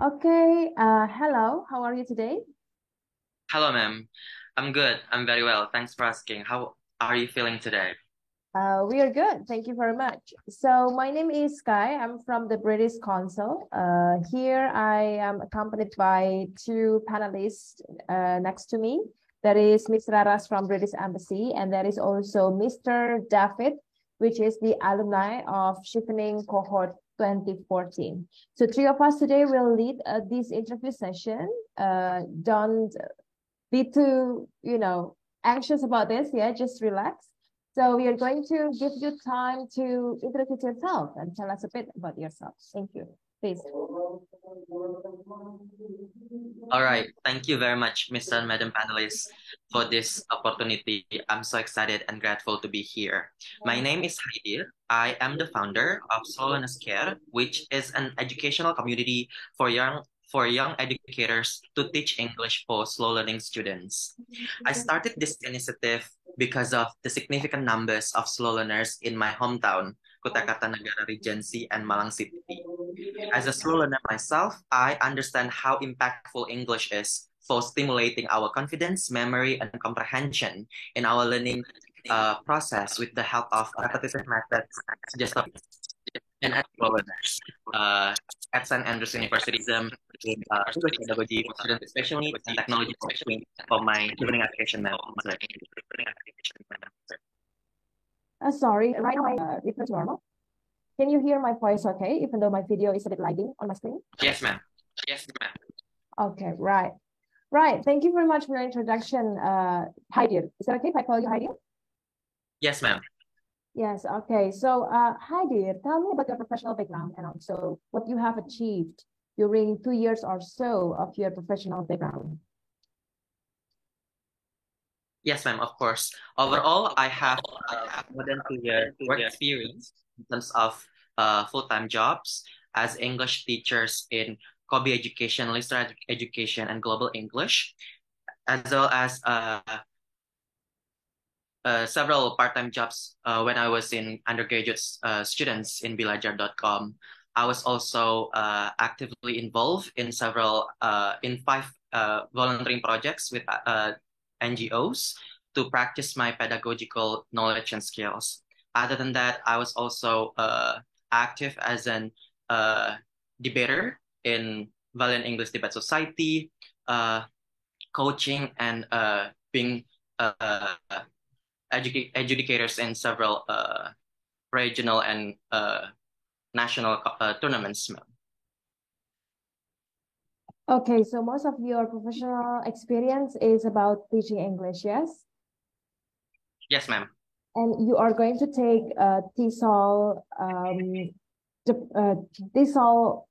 Okay, hello, how are you today? Hello, ma'am. I'm good. I'm very well. Thanks for asking. How are you feeling today? We are good, thank you very much. So, my name is Sky. I'm from the British Council. Here, I am accompanied by two panelists next to me. That is Ms. Raras from British Embassy, and there is also Mr. David, which is the alumni of Chevening Cohort 2014. So, three of us today will lead this interview session. Don't be too, anxious about this. Yeah, just relax. So we are going to give you time to introduce yourself and tell us a bit about yourself. Thank you. Please. All right. Thank you very much, Mr. and Madam panelists, for this opportunity. I'm so excited and grateful to be here. My name is Haidir. I am the founder of Slowness Care, which is an educational community for young educators to teach English for slow learning students. I started this initiative because of the significant numbers of slow learners in my hometown, Kuta Kartanegara Regency and Malang City. As a slow learner myself, I understand how impactful English is for stimulating our confidence, memory, and comprehension in our learning process with the help of repetitive methods suggested and as slow learners. At St. Andrews University, in English pedagogy for students with special needs and technology for my evening application method. Sorry, right now it's normal. Can you hear my voice okay, even though my video is a bit lagging on my screen? Yes, ma'am. Yes, ma'am. Okay, right. Right. Thank you very much for your introduction, Heidi. Is that okay if I call you Heidi? Yes, ma'am. Yes, okay. So, Heidi, tell me about your professional background and also what you have achieved during 2 years or so of your professional background. Yes, ma'am, of course. Overall, I have more than 2 years work experience in terms of full-time jobs as English teachers in Kobe Education, Lister Education, and Global English, as well as several part-time jobs when I was in undergraduate students in Bilajar.com. I was also actively involved in in five volunteering projects with NGOs to practice my pedagogical knowledge and skills. Other than that, I was also active as an uh, debater in Valiant English Debate Society, uh, coaching and being uh, adjudicators in several regional and national tournaments. Okay, so most of your professional experience is about teaching English, yes? Yes, ma'am. And you are going to take TESOL, TESOL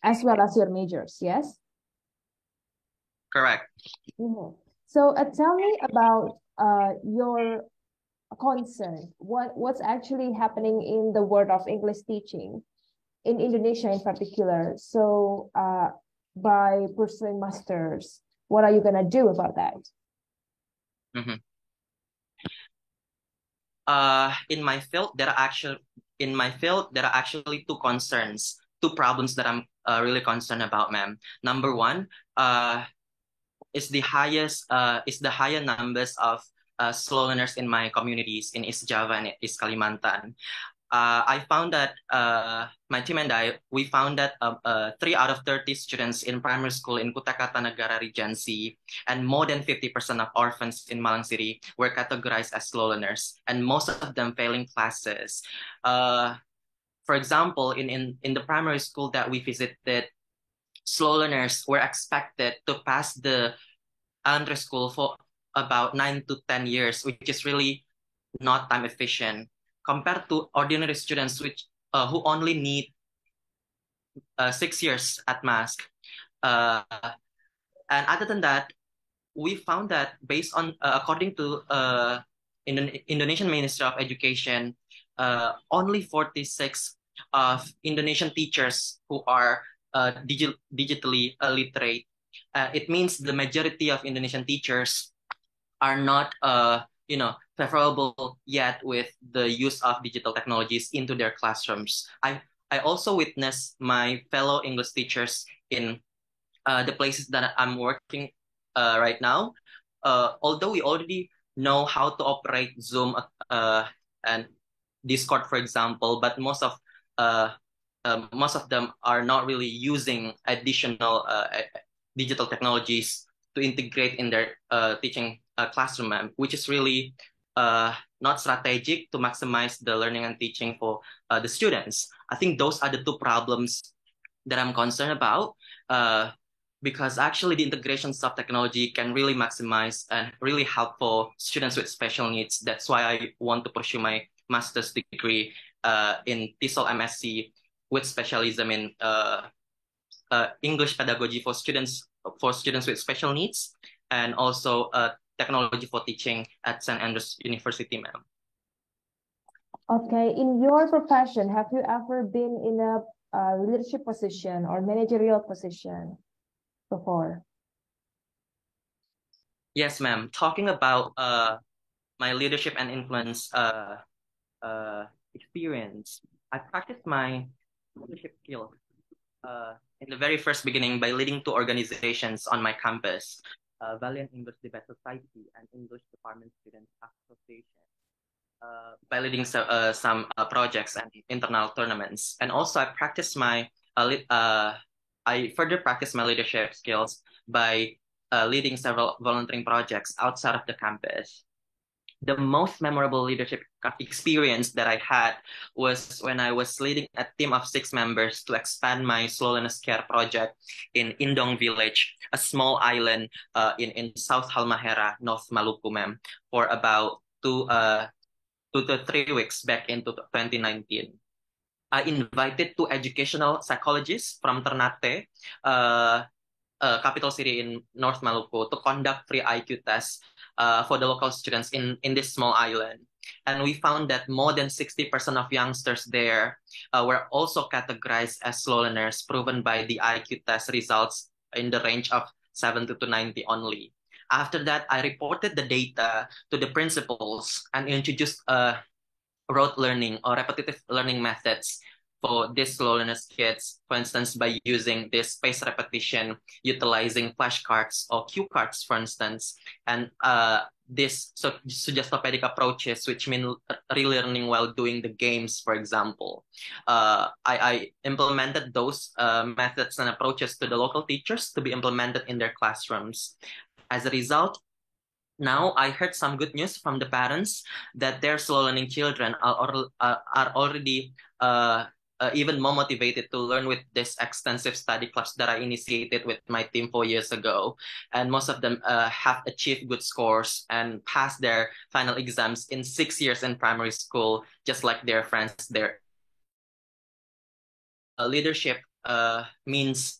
as well as your majors, yes? Correct. Mhm. So tell me about your concern. What's actually happening in the world of English teaching in Indonesia in particular? So by pursuing masters, what are you gonna do about that? Mhm. In my field, there are actually two concerns, two problems that I'm really concerned about, ma'am. Number one, uh, is the higher numbers of slow learners in my communities in East Java and East Kalimantan. I found that my team and we found that 3 out of 30 students in primary school in Kuta Kartanegara Regency and more than 50% of orphans in Malang City were categorized as slow learners, and most of them failing classes. Uh, for example, in the primary school that we visited, slow learners were expected to pass the elementary school for about 9 to 10 years, which is really not time efficient compared to ordinary students which who only need 6 years at mask. Uh, and other than that, we found that based on according to Indonesian Ministry of Education, only 46 of Indonesian teachers who are digitally literate. It means the majority of Indonesian teachers are not favorable yet with the use of digital technologies into their classrooms. I also witnessed my fellow English teachers in the places that I'm working right now, although we already know how to operate Zoom and Discord, for example, but most of them are not really using additional digital technologies to integrate in their teaching classroom, which is really not strategic to maximize the learning and teaching for the students. I think those are the two problems that I'm concerned about. Because actually the integrations of technology can really maximize and really help for students with special needs. That's why I want to pursue my master's degree in TESOL MSc with specialism in English pedagogy for students with special needs, and also technology for teaching at St. Andrews University, ma'am. Okay, in your profession, have you ever been in a leadership position or managerial position before? Yes, ma'am. Talking about my leadership and influence experience, I practiced my leadership skills in the very first beginning by leading two organizations on my campus, Valiant English Debate Society and English Department Students Association, by leading some projects and internal tournaments. And also I further practiced my leadership skills by leading several volunteering projects outside of the campus. The most memorable leadership experience that I had was when I was leading a team of 6 members to expand my slowness care project in Indong Village, a small island in South Halmahera, North Maluku, ma'am, for about 2 to 3 weeks back into 2019. I invited 2 educational psychologists from Ternate, capital city in North Maluku, to conduct free IQ tests for the local students in this small island. And we found that more than 60% of youngsters there were also categorized as slow learners, proven by the IQ test results in the range of 70 to 90 only. After that, I reported the data to the principals and introduced rote learning or repetitive learning methods for these slow learners kids, for instance, by using this spaced repetition, utilizing flashcards or cue cards, for instance, and this suggestopedic approaches, which mean relearning while doing the games, for example. I implemented those methods and approaches to the local teachers to be implemented in their classrooms. As a result, now I heard some good news from the parents that their slow learning children are already even more motivated to learn with this extensive study clubs that I initiated with my team 4 years ago. And most of them have achieved good scores and passed their final exams in 6 years in primary school, just like their friends there. Leadership means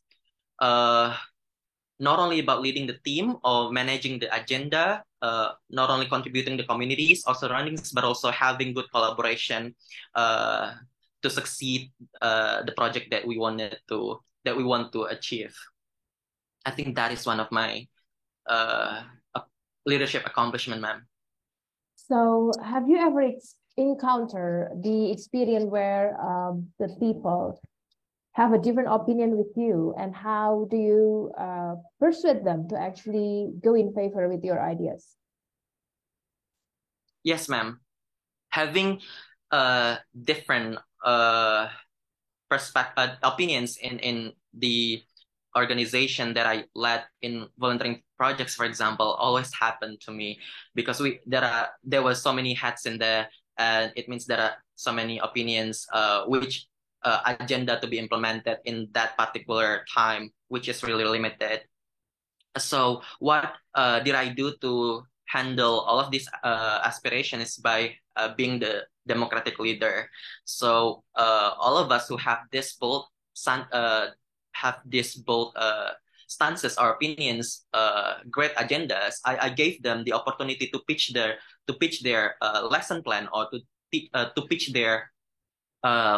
not only about leading the team or managing the agenda, not only contributing to communities or surroundings, but also having good collaboration to succeed the project that we want to achieve. I think that is one of my leadership accomplishment, ma'am. So have you ever encountered the experience where the people have a different opinion with you, and how do you persuade them to actually go in favor with your ideas? Yes, ma'am. Having different opinions in the organization that I led in volunteering projects, for example, always happened to me because there were so many hats in there, and it means there are so many opinions which agenda to be implemented in that particular time, which is really limited. So what did I do to handle all of these aspirations by being the democratic leader? So all of us who have this bold stances or opinions, great agendas, I gave them the opportunity to pitch their lesson plan, or to pitch their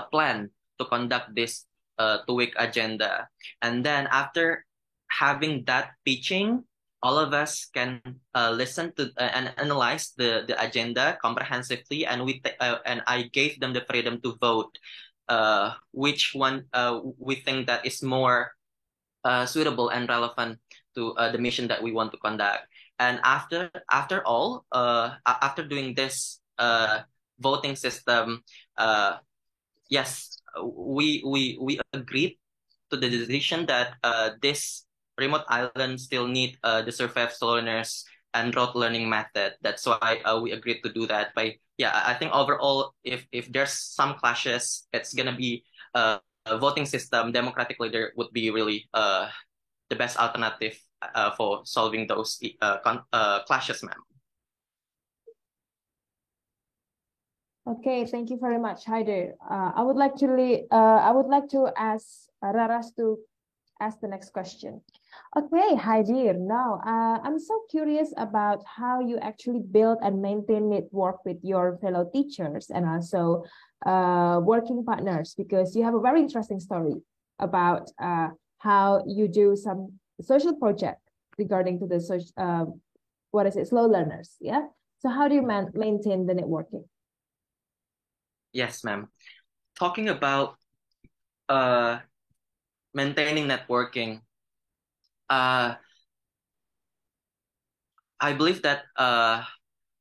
plan to conduct this 2-week agenda. And then after having that pitching, all of us can listen to and analyze the agenda comprehensively, and and I gave them the freedom to vote which one we think that is more suitable and relevant to the mission that we want to conduct. And after all, after doing this voting system, yes, we agreed to the decision that this remote island still need the survive learners and rote learning method. That's why we agreed to do that. By yeah, I think overall, if there's some clashes, it's gonna be a voting system. Democratic leader would be really the best alternative for solving those clashes, ma'am. Okay, thank you very much, Haider. I would like to ask Raras to ask the next question. Okay, Haider, now I'm so curious about how you actually build and maintain network with your fellow teachers and also working partners, because you have a very interesting story about how you do some social project regarding to the slow learners, yeah? So how do you maintain the networking? Yes, ma'am. Talking about uh, maintaining networking, uh, I believe that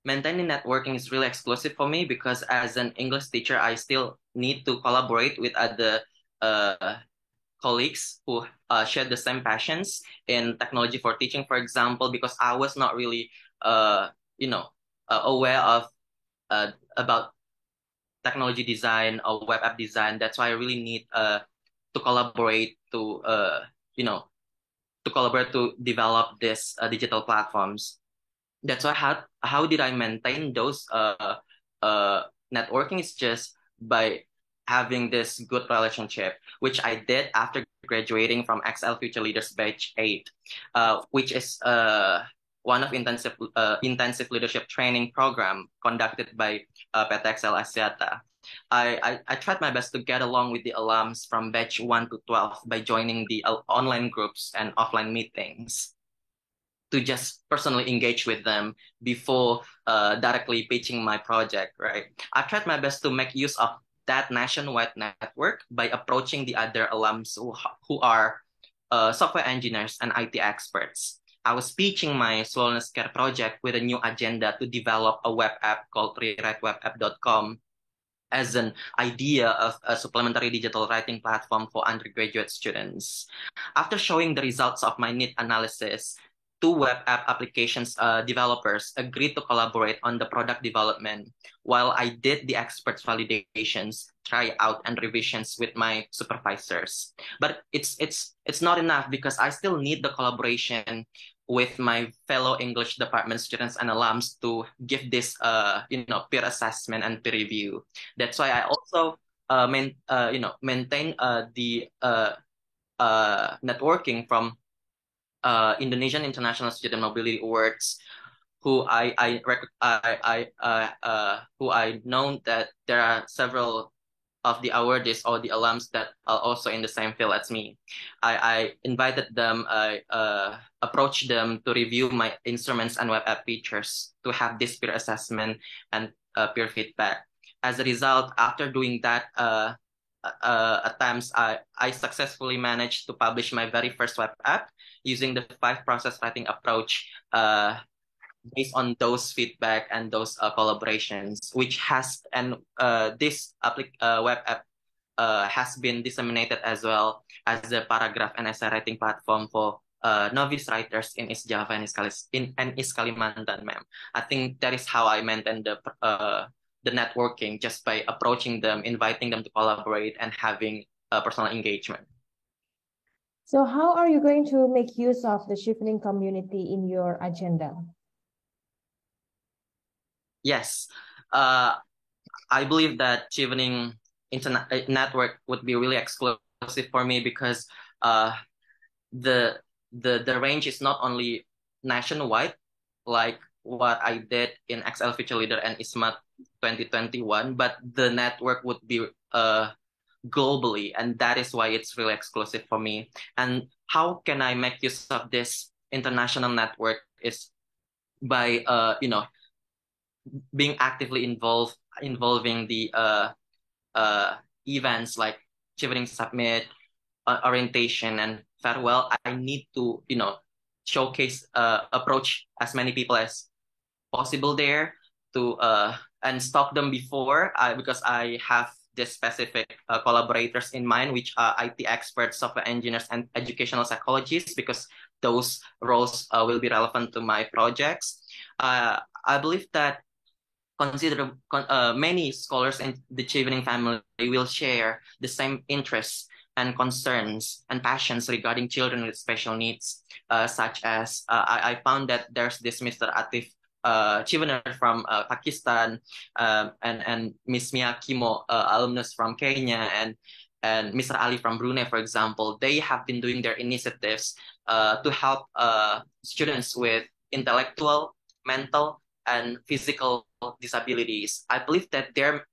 maintaining networking is really exclusive for me because as an English teacher, I still need to collaborate with other uh, colleagues who share the same passions in technology for teaching, for example, because I was not really, uh, you know, aware of about technology design or web app design. That's why I really need to collaborate you know, to collaborate to develop these digital platforms. That's why how did I maintain those networking is just by having this good relationship, which I did after graduating from XL Future Leaders Batch 8, which is one of intensive leadership training program conducted by PT XL Axiata. I tried my best to get along with the alums from batch 1 to 12 by joining the online groups and offline meetings to just personally engage with them before directly pitching my project, right? I tried my best to make use of that nationwide network by approaching the other alums who are software engineers and IT experts. I was pitching my Slowness Care project with a new agenda to develop a web app called rewritewebapp.com as an idea of a supplementary digital writing platform for undergraduate students. After showing the results of my need analysis, two web app applications developers agreed to collaborate on the product development while I did the experts validations, tryout, and revisions with my supervisors. But it's not enough because I still need the collaboration with my fellow English department students and alums to give this peer assessment and peer review. That's why I also maintain the networking from Indonesian International Student Mobility Awards, who I know that there are several of the awardees or the alums that are also in the same field as me. I invited them, I approached them to review my instruments and web app features to have this peer assessment and peer feedback. As a result, after doing that attempts, I successfully managed to publish my very first web app using the 5 process writing approach based on those feedback and those collaborations, which has and this web app has been disseminated as well as the paragraph and essay writing platform for novice writers in East Java and East Kalimantan, ma'am. I think that is how I maintain the networking, just by approaching them, inviting them to collaborate, and having personal engagement. So how are you going to make use of the Chevening community in your agenda? Yes, I believe that Chevening internet network would be really exclusive for me because the the range is not only nationwide, like what I did in XL Future Leader and ISMAT 2021, but the network would be globally, and that is why it's really exclusive for me. And how can I make use of this international network is by being actively involving the events like Chevening Summit, orientation and farewell, I need to, showcase, approach as many people as possible there to and stalk them before because I have this specific collaborators in mind, which are IT experts, software engineers, and educational psychologists, because those roles will be relevant to my projects. I believe that many scholars in the Chevening family will share the same interests and concerns and passions regarding children with special needs, such as I found that there's this Mr. Atif Chevener from Pakistan, and Miss Mia Kimo, alumnus from Kenya, and Mr. Ali from Brunei, for example. They have been doing their initiatives to help students with intellectual, mental, and physical disabilities. I believe that they're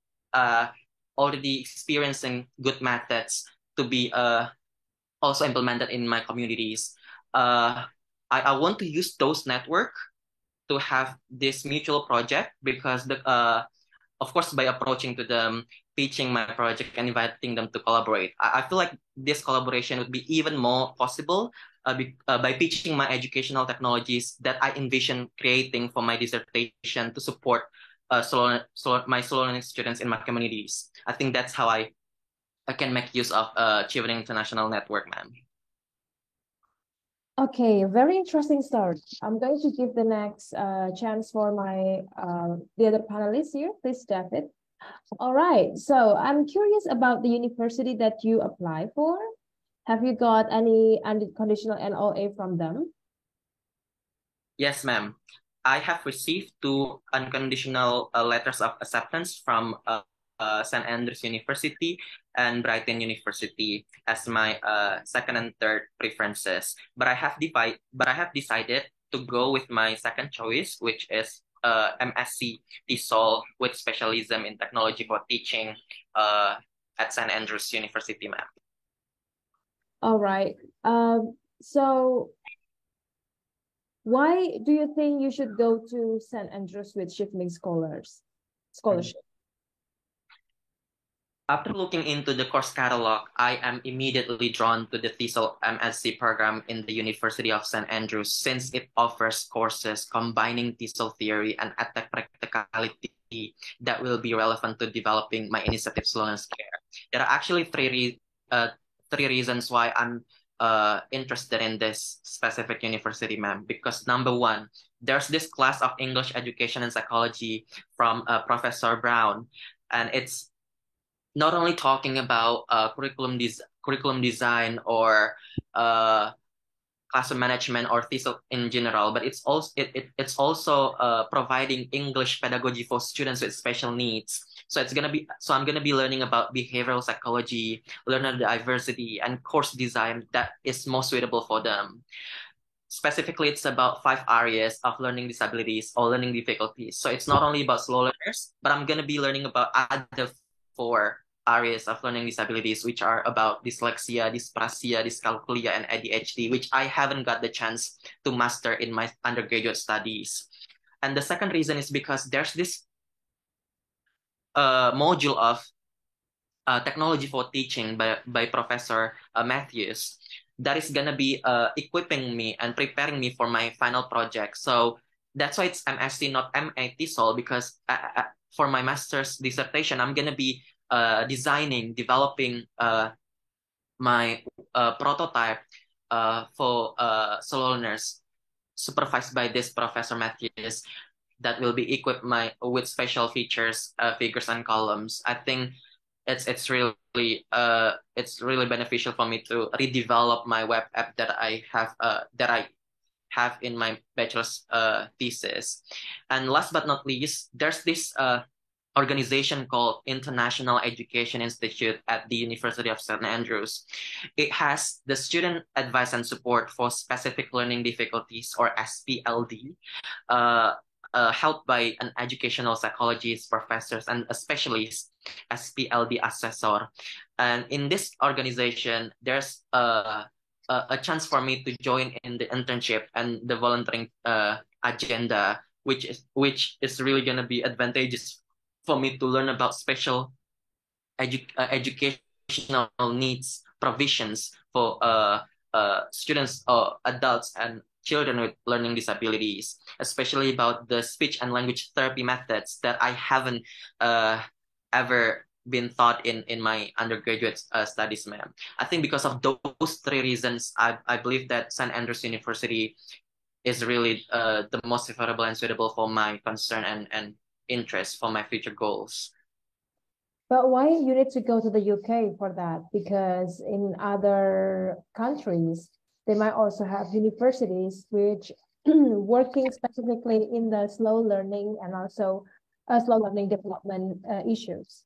already experiencing good methods to be also implemented in my communities. I want to use those network to have this mutual project, because of course, by approaching to them, pitching my project, and inviting them to collaborate, I feel like this collaboration would be even more possible by pitching my educational technologies that I envision creating for my dissertation to support my slow learning students in my communities. I think that's how I can make use of Chevening International Network, ma'am. Okay, very interesting start. I'm going to give the next chance for my the other panelists here. Please, David. All right, so I'm curious about the university that you apply for. Have you got any unconditional LOA from them? Yes, ma'am. I have received 2 unconditional letters of acceptance from St. Andrews University and Brighton University as my second and third preferences. But I have decided to go with my second choice, which is MSc TESOL with specialism in technology for teaching at St. Andrews University, ma'am. All right. So why do you think you should go to St. Andrews with Chevening scholarship? After looking into the course catalog, I am immediately drawn to the TESOL MSc program in the University of St. Andrews, since it offers courses combining TESOL theory and EdTech practicality that will be relevant to developing my initiative Sloan's Care. There are actually three reasons why I'm interested in this specific university, ma'am. Because number one, there's this class of English education and psychology from Professor Brown, and it's not only talking about curriculum design or classroom management or TESOL in general, but it's also providing English pedagogy for students with special needs. So I'm gonna be learning about behavioral psychology, learner diversity, and course design that is most suitable for them. Specifically, it's about 5 areas of learning disabilities or learning difficulties. So it's not only about slow learners, but I'm gonna be learning about other 4 areas of learning disabilities, which are about dyslexia, dyspraxia, dyscalculia, and ADHD, which I haven't got the chance to master in my undergraduate studies. And the second reason is because there's this module of technology for teaching by Professor Matthews that is gonna be equipping me and preparing me for my final project. So that's why it's MSc, not MA TESOL, because for my master's dissertation, I'm gonna be developing my prototype for slow learners, supervised by this Professor Matthews, that will be equipped with special features, figures, and columns. I think it's really beneficial for me to redevelop my web app that I have in my bachelor's thesis. And last but not least, there's this organization called International Education Institute at the University of St. Andrews. It has the Student Advice and Support for Specific Learning Difficulties, or SPLD, helped by an educational psychologist, professors, and a specialist SPLD assessor. And in this organization, there's a chance for me to join in the internship and the volunteering agenda, which is really going to be advantageous for me to learn about special educational needs provisions for students or adults and children with learning disabilities, especially about the speech and language therapy methods that I haven't ever been taught in my undergraduate studies, ma'am. I think because of those three reasons, I believe that St. Andrews University is really the most favorable and suitable for my concern and interest for my future goals. But why you need to go to the UK for that? Because in other countries, they might also have universities which working specifically in the slow learning and also slow learning development issues.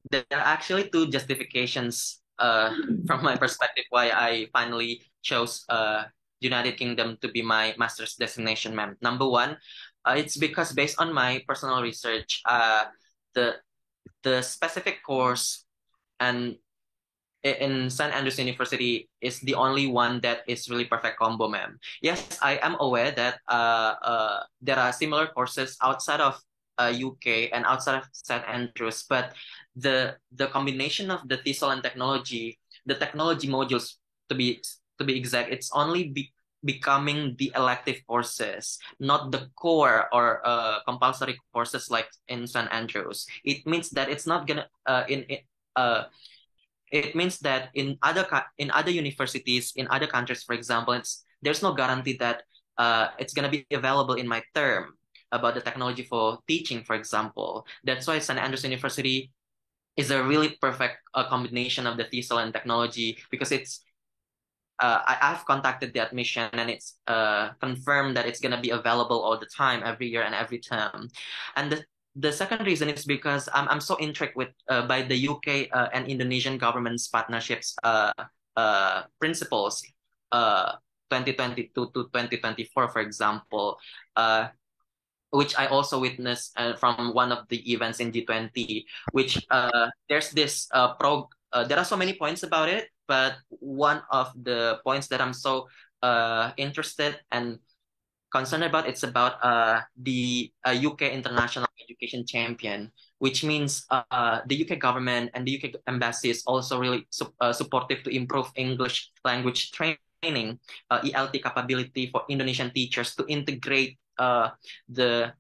There are actually two justifications from my perspective why I finally chose United Kingdom to be my master's destination, ma'am. Number one, it's because based on my personal research, the specific course and in St. Andrews University is the only one that is really perfect combo, ma'am. Yes, I am aware that there are similar courses outside of UK and outside of St. Andrews, but the combination of the TESOL and technology, the technology modules to be exact, it's only becoming the elective courses, not the core or compulsory courses like in St. Andrews. It means that it's not gonna it means that in other universities in other countries, for example, there's no guarantee that it's gonna be available in my term about the technology for teaching, for example. That's why St. Andrews University is a really perfect combination of the TESOL and technology because I've contacted the admission and it's confirmed that it's gonna be available all the time, every year and every term. And the second reason is because I'm so intrigued with by the UK and Indonesian government's partnerships principles 2022 to 2024, for example, which I also witnessed from one of the events in G20, which there's this there are so many points about it, but one of the points that I'm so interested and concerned about, it's about the UK International Education Champion, which means the UK government and the UK embassy is also really supportive to improve English language training, ELT capability for Indonesian teachers to integrate the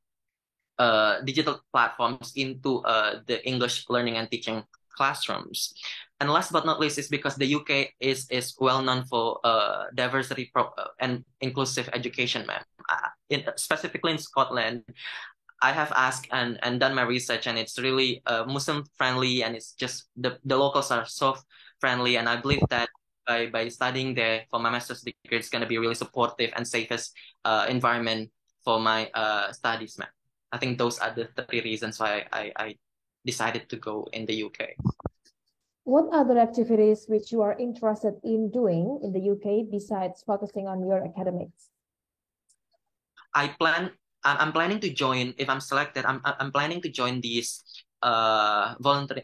digital platforms into the English learning and teaching classrooms. And last but not least is because the UK is well known for diversity and inclusive education, ma'am. Specifically in Scotland, I have asked and done my research, and it's really Muslim friendly, and it's just the locals are so friendly, and I believe that by studying there for my master's degree, it's going to be really supportive and safest environment for my studies, ma'am. I think those are the three reasons why I decided to go in the UK. What other activities which you are interested in doing in the UK besides focusing on your academics? I'm planning to join, if I'm selected, I'm planning to join these volunteering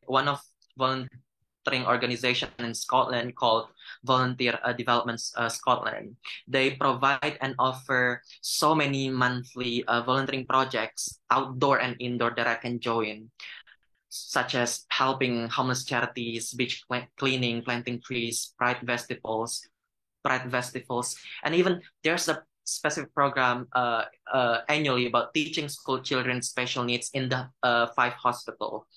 organization in Scotland called Volunteer Development Scotland. They provide and offer so many monthly volunteering projects, outdoor and indoor, that I can join, such as helping homeless charities, beach cleaning, planting trees, pride festivals, and even there's a specific program annually about teaching school children special needs in the Fife Hospital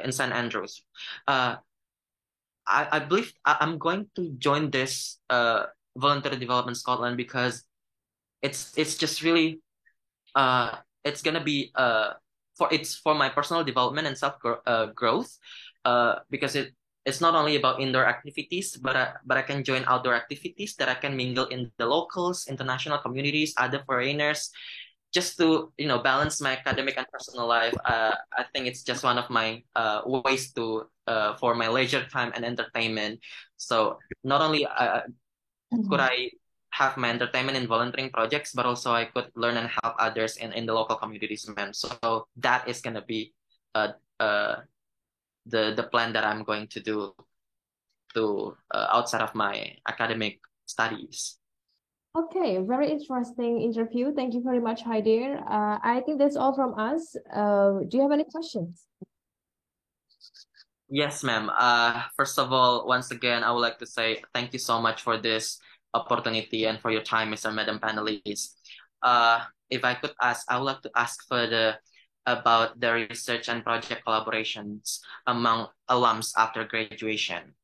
in St. Andrews. I believe I'm going to join this Voluntary Development Scotland because it's just really it's gonna be for my personal development and self growth because it's not only about indoor activities, but I can join outdoor activities that I can mingle in the locals, international communities, other foreigners, just to balance my academic and personal life. I think it's just one of my ways to for my leisure time and entertainment. So not only could I have my entertainment in volunteering projects, but also I could learn and help others in the local communities, ma'am. So that is gonna be the plan that I'm going to do to outside of my academic studies. Okay, very interesting interview. Thank you very much, Haidir. I think that's all from us. Do you have any questions? Yes, ma'am. First of all, once again, I would like to say thank you so much for this opportunity and for your time, Mr. and Madam panelists. If I could ask, I would like to ask further about the research and project collaborations among alums after graduation.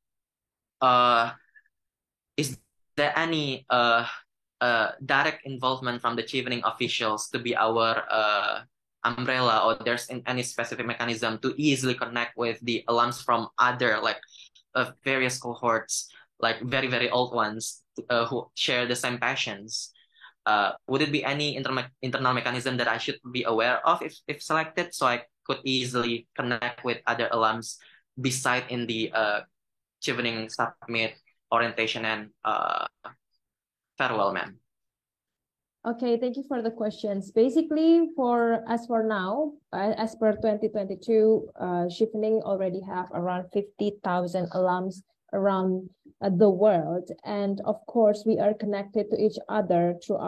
Uh, is there any direct involvement from the chevening officials to be our umbrella, or there's any specific mechanism to easily connect with the alums from other various cohorts, like very very old ones who share the same passions? Would it be any internal mechanism that I should be aware of if selected, so I could easily connect with other alums beside in the chevening submit orientation and farewell, ma'am? Okay, thank you for the questions. Basically, as for now, as per 2022, Chevening already have around 50,000 alums around the world, and of course, we are connected to each other through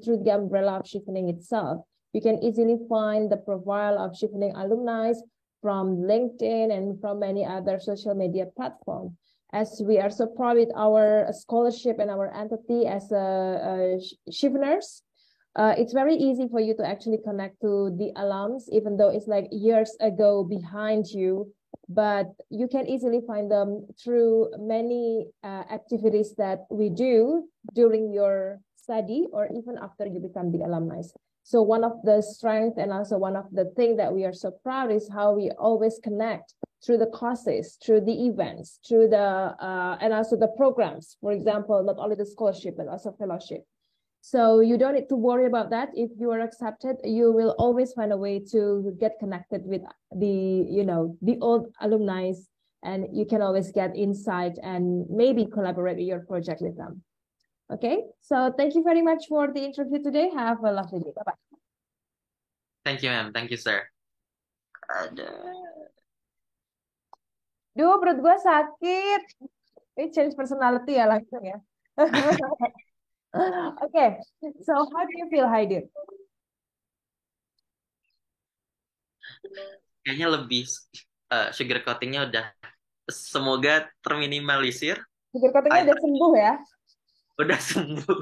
through the umbrella of Chevening itself. You can easily find the profile of Chevening alumni from LinkedIn and from many other social media platforms. As we are so proud with our scholarship and our entity as a Cheveners, it's very easy for you to actually connect to the alums, even though it's like years ago behind you, but you can easily find them through many activities that we do during your study or even after you become the alumni. So one of the strengths and also one of the things that we are so proud is how we always connect through the courses, through the events, through the and also the programs. For example, not only the scholarship but also fellowship. So you don't need to worry about that. If you are accepted, you will always find a way to get connected with the old alumni, and you can always get insight and maybe collaborate with your project with them. Okay, so thank you very much for the interview today. Have a lovely day. Bye-bye. Thank you, ma'am. Thank you, sir. Ada. Duh, perut gue sakit. Ini change personality ya langsung ya. Okay, so how do you feel, Heidi? Kayaknya lebih sugar coatingnya udah semoga terminimalisir. Sugar coatingnya I udah sembuh ya? udah sembuh.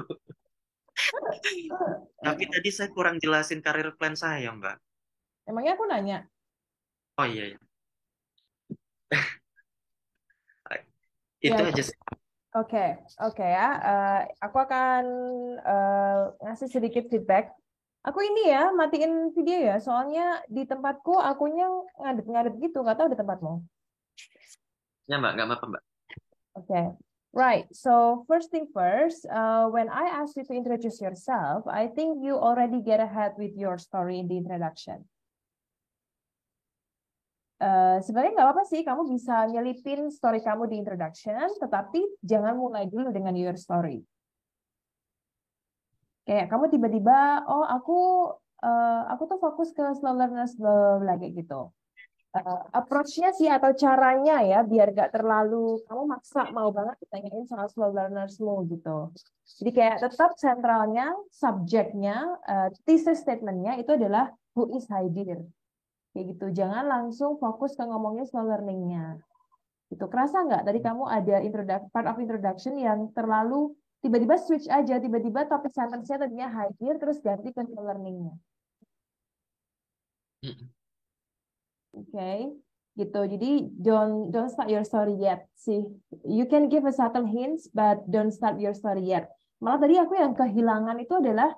Tapi tadi saya kurang jelasin karir plan saya, Mbak. Emangnya aku nanya? Oh iya, iya. Ya, Itu aja sih. oke ya. Aku akan ngasih sedikit feedback. Aku ini ya matiin video ya, soalnya di tempatku akunya ngadet-ngadet gitu, nggak tahu di tempatmu. Ya, Mbak, nggak apa-apa, Mbak. Okay, right. So first thing first, when I asked you to introduce yourself, I think you already get ahead with your story in the introduction. Sebenarnya nggak apa-apa sih, kamu bisa nyelipin story kamu di introduction, tetapi jangan mulai dulu dengan your story. Kayak kamu tiba-tiba, oh aku tuh fokus ke slow learners lagi gitu. Approach-nya sih atau caranya ya, biar gak terlalu kamu maksa mau banget ditanyain soal slow learnersmu gitu. Jadi kayak tetap sentralnya, subjeknya, thesis statement-nya itu adalah who is Haidir. Kayak gitu, jangan langsung fokus ke ngomongnya slow learning-nya. Itu kerasa nggak? Tadi kamu ada part of introduction yang terlalu tiba-tiba switch aja, tiba-tiba topik sentence-nya tadinya Haidir, terus ganti ke slow learning-nya. Okay, gitu. Jadi don't start your story yet sih. You can give a subtle hints, but don't start your story yet. Malah tadi aku yang kehilangan itu adalah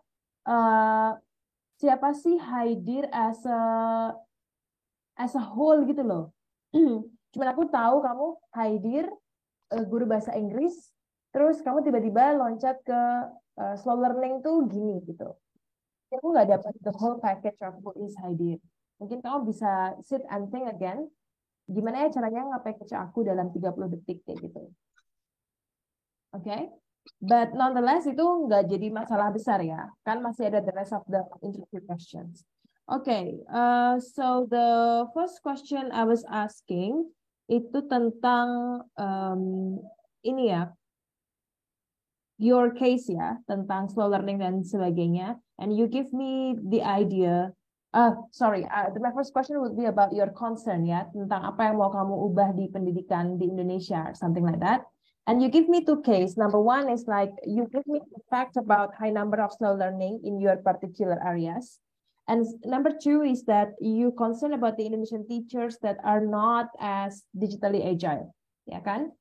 siapa sih Haidir as a whole gitu loh. Cuman aku tahu kamu Haidir guru bahasa Inggris, terus kamu tiba-tiba loncat ke slow learning tuh gini gitu. Aku nggak dapat the whole package of who is Haidir. Mungkin kamu bisa sit and think again. Gimana ya caranya nge-package aku dalam 30 detik kayak gitu. Oke? Okay? But nonetheless itu nggak jadi masalah besar ya. Kan masih ada the rest of the interview questions. Okay, so the first question I was asking itu tentang ini ya, your case ya, tentang slow learning dan sebagainya. And you give me the idea Sorry, my first question would be about your concern ya, tentang apa yang mau kamu ubah di pendidikan di Indonesia, something like that. And you give me two case. Number one is like you give me the fact about high number of slow learning in your particular areas. And number two is that you concern about the Indonesian teachers that are not as digitally agile, ya kan?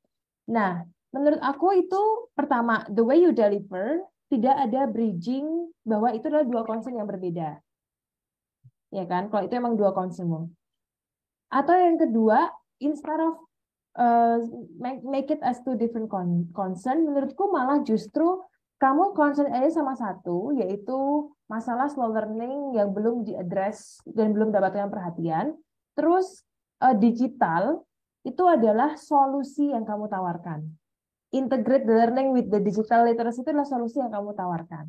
Nah, menurut aku itu pertama, the way you deliver tidak ada bridging bahwa itu adalah dua concern yang berbeda. Ya kan? Kalau itu emang dua concernmu. Atau yang kedua, instead of make it as two different concern, menurutku malah justru kamu concern aja sama satu, yaitu masalah slow learning yang belum diadres dan belum mendapatkan perhatian. Terus digital itu adalah solusi yang kamu tawarkan. Integrate the learning with the digital literacy itu adalah solusi yang kamu tawarkan.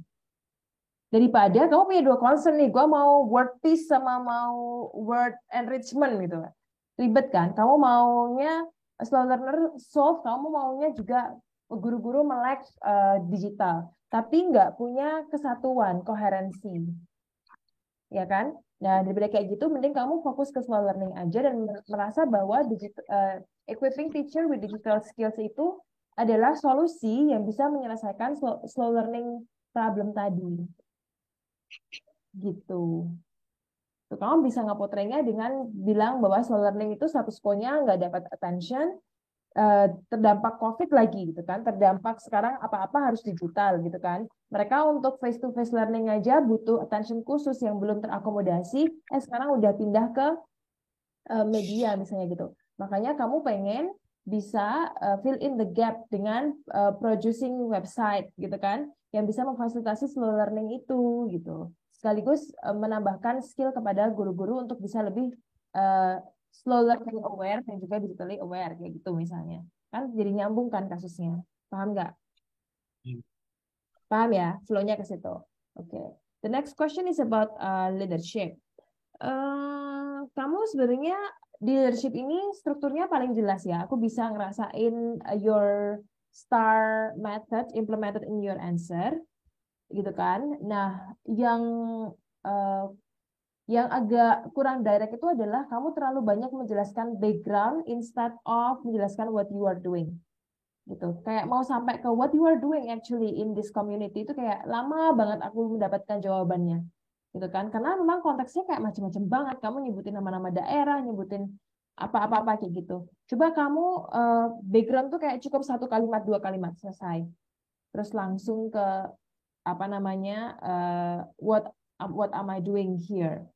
Daripada kamu punya dua concern nih, gue mau word peace sama mau word enrichment gitu. Ribet kan? Kamu maunya slow learner solve, kamu maunya juga guru-guru melek digital, tapi nggak punya kesatuan, koherensi. Ya kan? Nah, daripada kayak gitu, mending kamu fokus ke slow learning aja dan merasa bahwa equipping teacher with digital skills itu adalah solusi yang bisa menyelesaikan slow learning problem tadi. Gitu. Tuh, kamu bisa ngepotrenya dengan bilang bahwa slow learning itu status quo-nya nggak dapat attention, terdampak COVID lagi gitu kan, terdampak sekarang apa-apa harus digital gitu kan. Mereka untuk face to face learning aja butuh attention khusus yang belum terakomodasi, sekarang udah pindah ke media misalnya gitu. Makanya kamu pengen bisa fill in the gap dengan producing website gitu kan, yang bisa memfasilitasi slow learning itu gitu. Sekaligus menambahkan skill kepada guru-guru untuk bisa lebih slow learning aware dan juga digitally aware kayak gitu misalnya. Kan jadi nyambung kan kasusnya. Paham nggak? Paham ya? Flow-nya ke situ. Oke. The next question is about leadership. Kamu sebenarnya di leadership ini strukturnya paling jelas ya. Aku bisa ngerasain your STAR method implemented in your answer, gitu kan. Nah, uh, yang agak kurang direct itu adalah kamu terlalu banyak menjelaskan background instead of menjelaskan what you are doing. Gitu. Kayak mau sampai ke what you are doing actually in this community itu kayak lama banget aku mendapatkan jawabannya. Gitu kan? Karena memang konteksnya kayak macam-macam banget. Kamu nyebutin nama-nama daerah, nyebutin apa-apa kayak gitu. Coba kamu background tuh kayak cukup satu kalimat, dua kalimat selesai. Terus langsung ke apa namanya what am I doing here?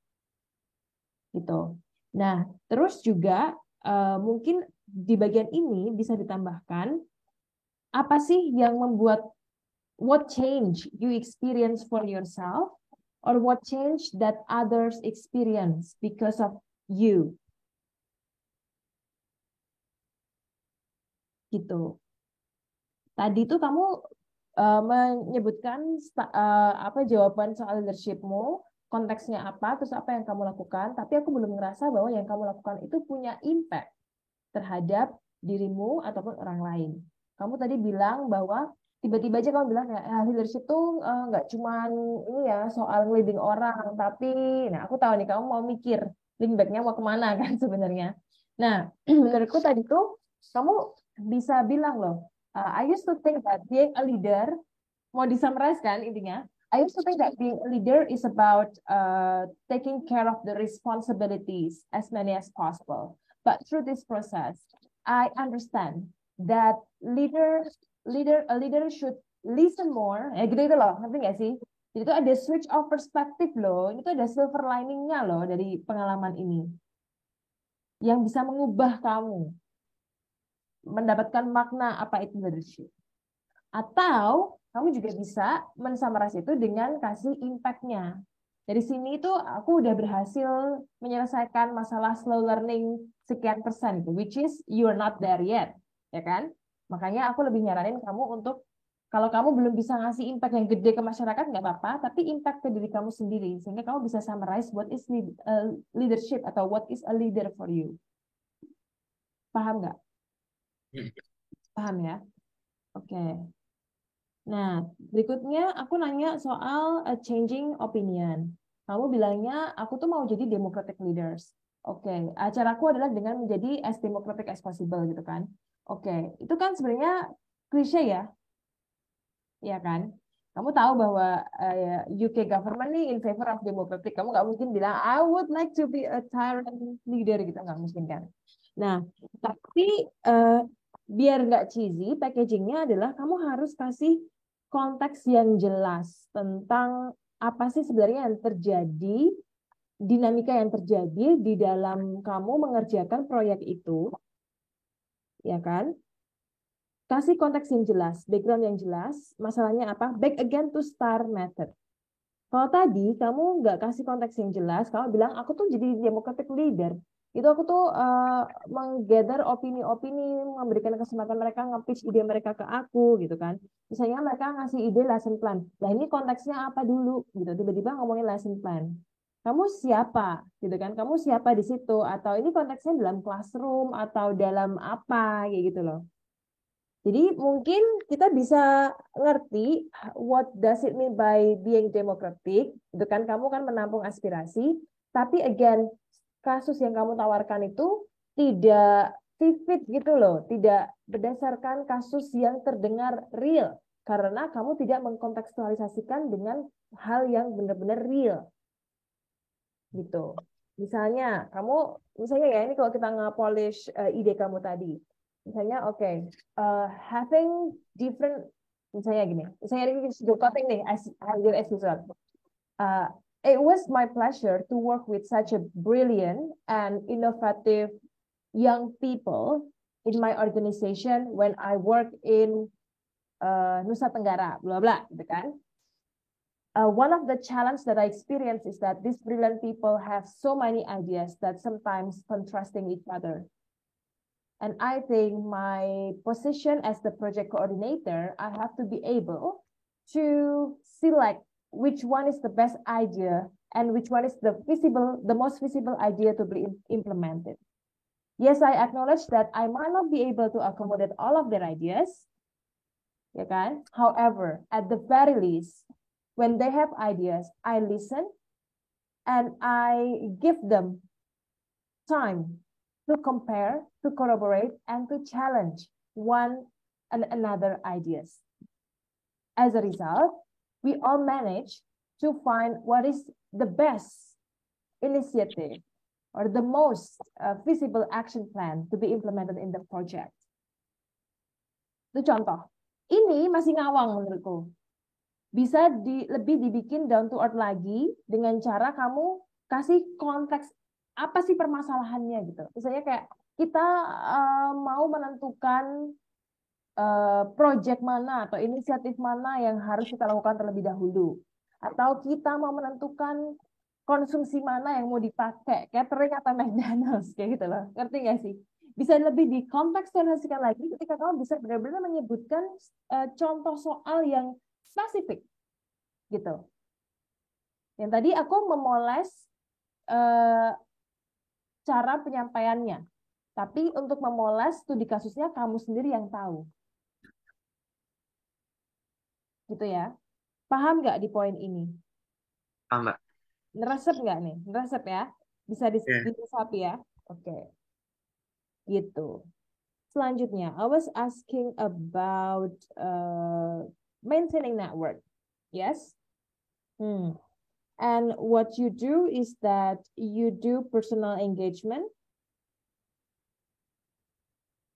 Gitu. Nah, terus juga mungkin di bagian ini bisa ditambahkan apa sih yang membuat what change you experience for yourself or what change that others experience because of you. Gitu. Tadi tuh kamu menyebutkan apa jawaban soal leadershipmu, konteksnya apa, terus apa yang kamu lakukan, tapi aku belum ngerasa bahwa yang kamu lakukan itu punya impact terhadap dirimu ataupun orang lain. Kamu tadi bilang bahwa tiba-tiba aja kamu bilang ya leadership tuh nggak cuma ini ya soal leading orang, tapi nah aku tahu nih kamu mau mikir link back-nya mau kemana kan sebenarnya. Nah, menurutku tadi tuh kamu bisa bilang loh, I used to think that being a leader, mau disummarize kan intinya, I used to think that being a leader is about taking care of the responsibilities as many as possible. But through this process, I understand that a leader should listen more. Gitu loh, ngerti nggak sih? Jadi itu ada switch of perspective loh. Itu ada silver liningnya loh dari pengalaman ini yang bisa mengubah kamu mendapatkan makna apa itu leadership. Atau kamu juga bisa mensummarize itu dengan kasih impact-nya. Dari sini itu aku udah berhasil menyelesaikan masalah slow learning sekian persen, which is you are not there yet, ya kan? Makanya aku lebih nyaranin kamu untuk kalau kamu belum bisa ngasih impact yang gede ke masyarakat nggak apa-apa, tapi impact ke diri kamu sendiri sehingga kamu bisa summarize what is leadership atau what is a leader for you. Paham nggak? Paham ya? Oke. Nah, berikutnya aku nanya soal changing opinion. Kamu bilangnya, aku tuh mau jadi democratic leaders. Oke, acaraku adalah dengan menjadi as democratic as possible gitu kan. Oke, itu kan sebenarnya klise ya, ya kan? Kamu tahu bahwa UK government nih in favor of democratic. Kamu nggak mungkin bilang I would like to be a tyrant leader gitu, nggak mungkin kan? Nah, tapi biar nggak cheesy, packagingnya adalah kamu harus kasih konteks yang jelas tentang apa sih sebenarnya yang terjadi, dinamika yang terjadi di dalam kamu mengerjakan proyek itu, ya kan? Kasih konteks yang jelas, background yang jelas, masalahnya apa? Back again to star method. Kalau tadi kamu nggak kasih konteks yang jelas, kamu bilang aku tuh jadi democratic leader. Itu aku tuh menggather opini-opini, memberikan kesempatan mereka nge-pitch ide mereka ke aku gitu kan. Misalnya mereka ngasih ide lesson plan. Nah ini konteksnya apa dulu gitu. Tiba-tiba ngomongin lesson plan. Kamu siapa gitu kan? Kamu siapa di situ? Atau ini konteksnya dalam classroom atau dalam apa kayak gitu loh. Jadi mungkin kita bisa ngerti what does it mean by being democratic. Itu kan kamu kan menampung aspirasi, tapi again kasus yang kamu tawarkan itu tidak vivid gitu loh, tidak berdasarkan kasus yang terdengar real karena kamu tidak mengkontekstualisasikan dengan hal yang benar-benar real gitu. Misalnya ya ini kalau kita nge-polish ide kamu tadi. Misalnya having different misalnya gini. Misalnya ini cutting nih as usual. It was my pleasure to work with such a brilliant and innovative young people in my organization when I work in Nusa Tenggara, bla bla, gitu kan? One of the challenges that I experience is that these brilliant people have so many ideas that sometimes contrasting each other. And I think my position as the project coordinator, I have to be able to select which one is the best idea and which one is the most visible idea to be implemented. Yes, I acknowledge that I might not be able to accommodate all of their ideas. Ya kan? However, at the very least, when they have ideas, I listen and I give them time to compare, to corroborate, and to challenge one and another ideas. As a result, we all manage to find what is the best initiative or the most feasible action plan to be implemented in the project. Itu contoh. Ini masih ngawang menurutku. Bisa lebih dibikin down to earth lagi dengan cara kamu kasih konteks apa sih permasalahannya gitu. Misalnya kayak kita mau menentukan project mana atau inisiatif mana yang harus kita lakukan terlebih dahulu. Atau kita mau menentukan konsumsi mana yang mau dipakai, catering atau McDonald's kayak gitu loh. Ngerti nggak sih? Bisa lebih dikontekstualisasikan lagi ketika kamu bisa benar-benar menyebutkan contoh soal yang spesifik gitu. Yang tadi aku memoles cara penyampaiannya, tapi untuk memoles studi kasusnya kamu sendiri yang tahu, gitu ya. Paham nggak di poin ini? Paham, Mbak? Ngeresep nggak nih? Ngeresep ya? Bisa disapi ya? Oke, gitu. Selanjutnya, I was asking about maintaining network. Yes? And what you do is that you do personal engagement.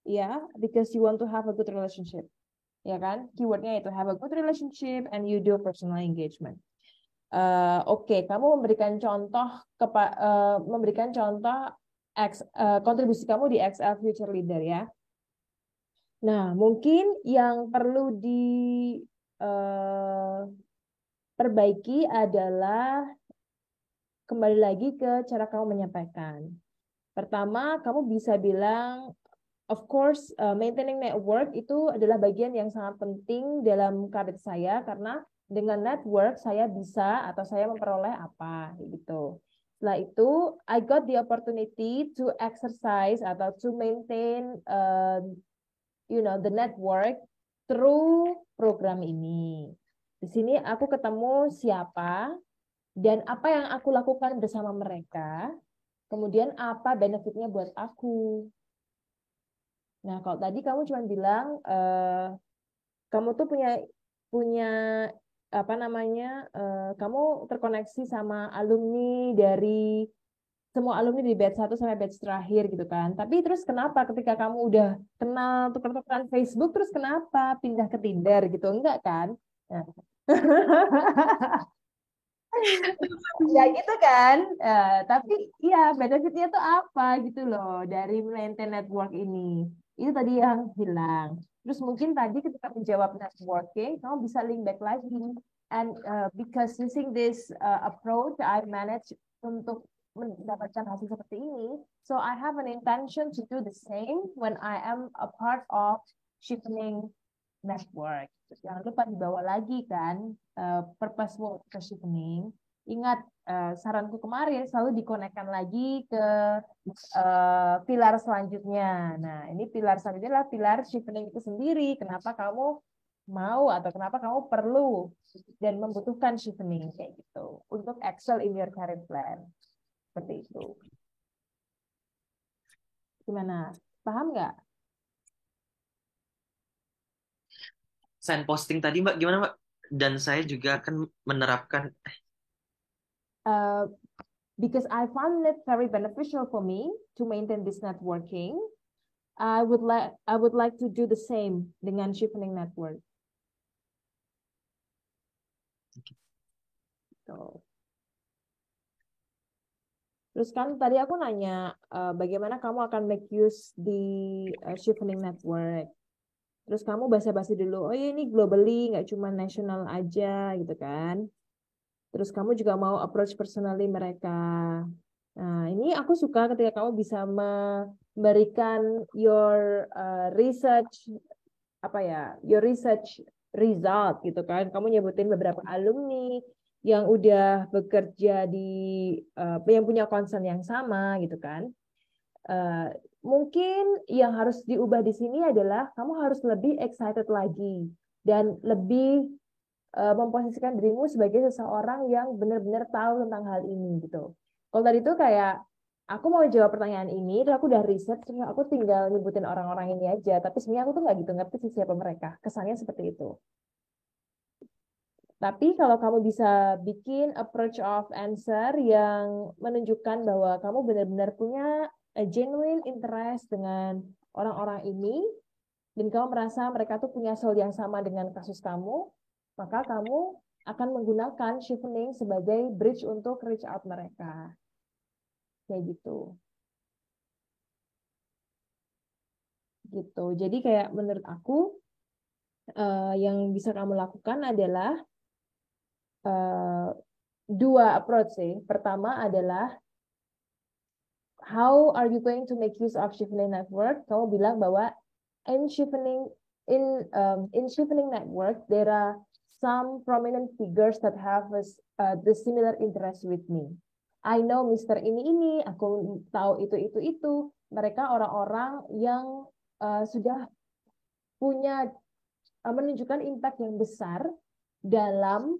Yeah, because you want to have a good relationship. Ya kan? Keywordnya itu have a good relationship and you do personal engagement. Oke, kamu memberikan contoh kontribusi kamu di XL Future Leader ya. Nah, mungkin yang perlu diperbaiki adalah kembali lagi ke cara kamu menyampaikan. Pertama, kamu bisa bilang, of course, maintaining network itu adalah bagian yang sangat penting dalam karir saya karena dengan network saya bisa atau saya memperoleh apa gitu. Setelah itu, I got the opportunity to exercise atau to maintain the network through program ini. Di sini aku ketemu siapa, dan apa yang aku lakukan bersama mereka, kemudian apa benefitnya buat aku. Nah, kalau tadi kamu cuma bilang kamu tuh punya punya apa namanya, kamu terkoneksi sama alumni dari semua alumni di batch 1 sampai batch terakhir gitu kan. Tapi terus kenapa ketika kamu udah kenal tuker-tukeran Facebook, terus kenapa pindah ke Tinder gitu? Enggak kan? Nah. Ya gitu kan. Tapi ya benefitnya tuh apa gitu loh dari maintain network ini. Itu tadi yang hilang. Terus mungkin tadi ketika menjawab networking, kamu bisa link back lagi. And because using this approach, I manage untuk mendapatkan hasil seperti ini. So I have an intention to do the same when I am a part of shifting network. Jangan lupa dibawa lagi kan purpose ke shifting. Ingat saranku kemarin selalu dikonekkan lagi ke pilar selanjutnya. Nah, ini pilar selanjutnya adalah pilar shifting itu sendiri. Kenapa kamu mau atau kenapa kamu perlu dan membutuhkan shifting kayak gitu untuk excel in your career plan. Seperti itu. Gimana? Paham nggak? Send posting tadi Mbak, gimana Mbak? Dan saya juga akan menerapkan. Uh, because I found it very beneficial for me to maintain this networking. I would like to do the same dengan shifting network. So. Terus kan tadi aku nanya bagaimana kamu akan make use di shifting network. Terus kamu basa-basi dulu, oh ya ini globally, nggak cuma nasional aja gitu kan. Terus kamu juga mau approach personally mereka. Nah, ini aku suka ketika kamu bisa memberikan your research apa ya, your research result gitu kan. Kamu nyebutin beberapa alumni yang udah bekerja di yang punya concern yang sama gitu kan. Mungkin yang harus diubah di sini adalah kamu harus lebih excited lagi dan lebih memposisikan dirimu sebagai seseorang yang benar-benar tahu tentang hal ini gitu. Kalau tadi itu kayak aku mau jawab pertanyaan ini, terus aku udah riset, terus aku tinggal nyebutin orang-orang ini aja. Tapi sebenarnya aku tuh nggak gitu ngerti sih siapa mereka. Kesannya seperti itu. Tapi kalau kamu bisa bikin approach of answer yang menunjukkan bahwa kamu benar-benar punya a genuine interest dengan orang-orang ini, dan kamu merasa mereka tuh punya soul yang sama dengan kasus kamu, maka kamu akan menggunakan shifting sebagai bridge untuk reach out mereka. Kayak gitu. Gitu. Jadi kayak menurut aku yang bisa kamu lakukan adalah dua approach sih. Pertama adalah how are you going to make use of shifting network? Kamu bilang bahwa in shifting in shifting network there are some prominent figures that have the similar interest with me. I know Mister ini, aku tahu itu. Mereka orang-orang yang sudah punya menunjukkan impact yang besar dalam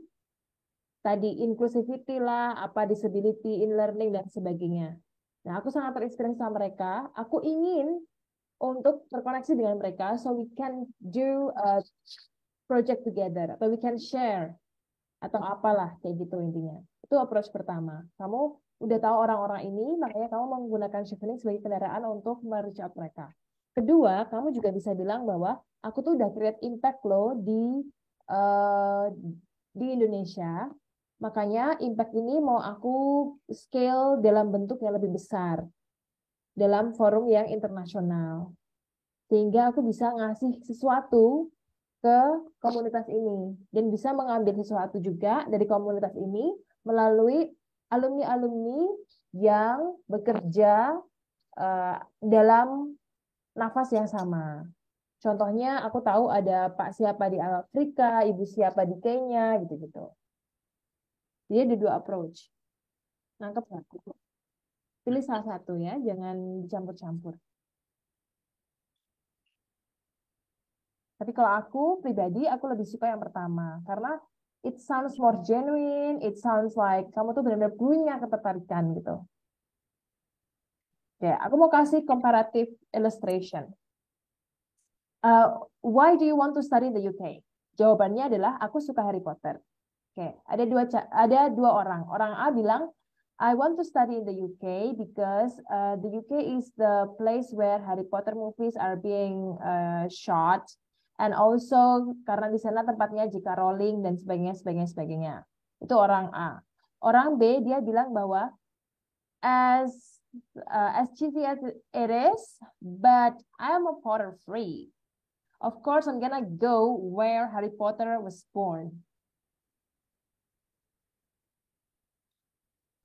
tadi inclusivity lah, apa disability in learning dan sebagainya. Nah, aku sangat terinspirasi sama mereka. Aku ingin untuk terkoneksi dengan mereka, so we can do a project together, atau we can share, atau apalah kayak gitu intinya. Itu approach pertama. Kamu udah tahu orang-orang ini, makanya kamu menggunakan shifting sebagai kendaraan untuk mereach out mereka. Kedua, kamu juga bisa bilang bahwa aku tuh udah create impact loh di Indonesia. Makanya impact ini mau aku scale dalam bentuk yang lebih besar dalam forum yang internasional. Sehingga aku bisa ngasih sesuatu ke komunitas ini dan bisa mengambil sesuatu juga dari komunitas ini melalui alumni-alumni yang bekerja dalam nafas yang sama. Contohnya aku tahu ada Pak siapa di Afrika, Ibu siapa di Kenya, gitu-gitu. Jadi ada dua approach. Nangkep nggak? Pilih salah satu ya, jangan dicampur-campur. Tapi kalau aku pribadi, aku lebih suka yang pertama. Karena it sounds more genuine, it sounds like kamu tuh benar-benar punya ketertarikan gitu. Oke, aku mau kasih comparative illustration. Why do you want to study in the UK? Jawabannya adalah aku suka Harry Potter. Oke, ada dua orang. Orang A bilang, I want to study in the UK because the UK is the place where Harry Potter movies are being shot, and also karena di sana tempatnya J.K. Rowling dan sebagainya. Itu orang A. Orang B dia bilang bahwa as cheesy as it is, but I am a Potter free. Of course, I'm gonna go where Harry Potter was born.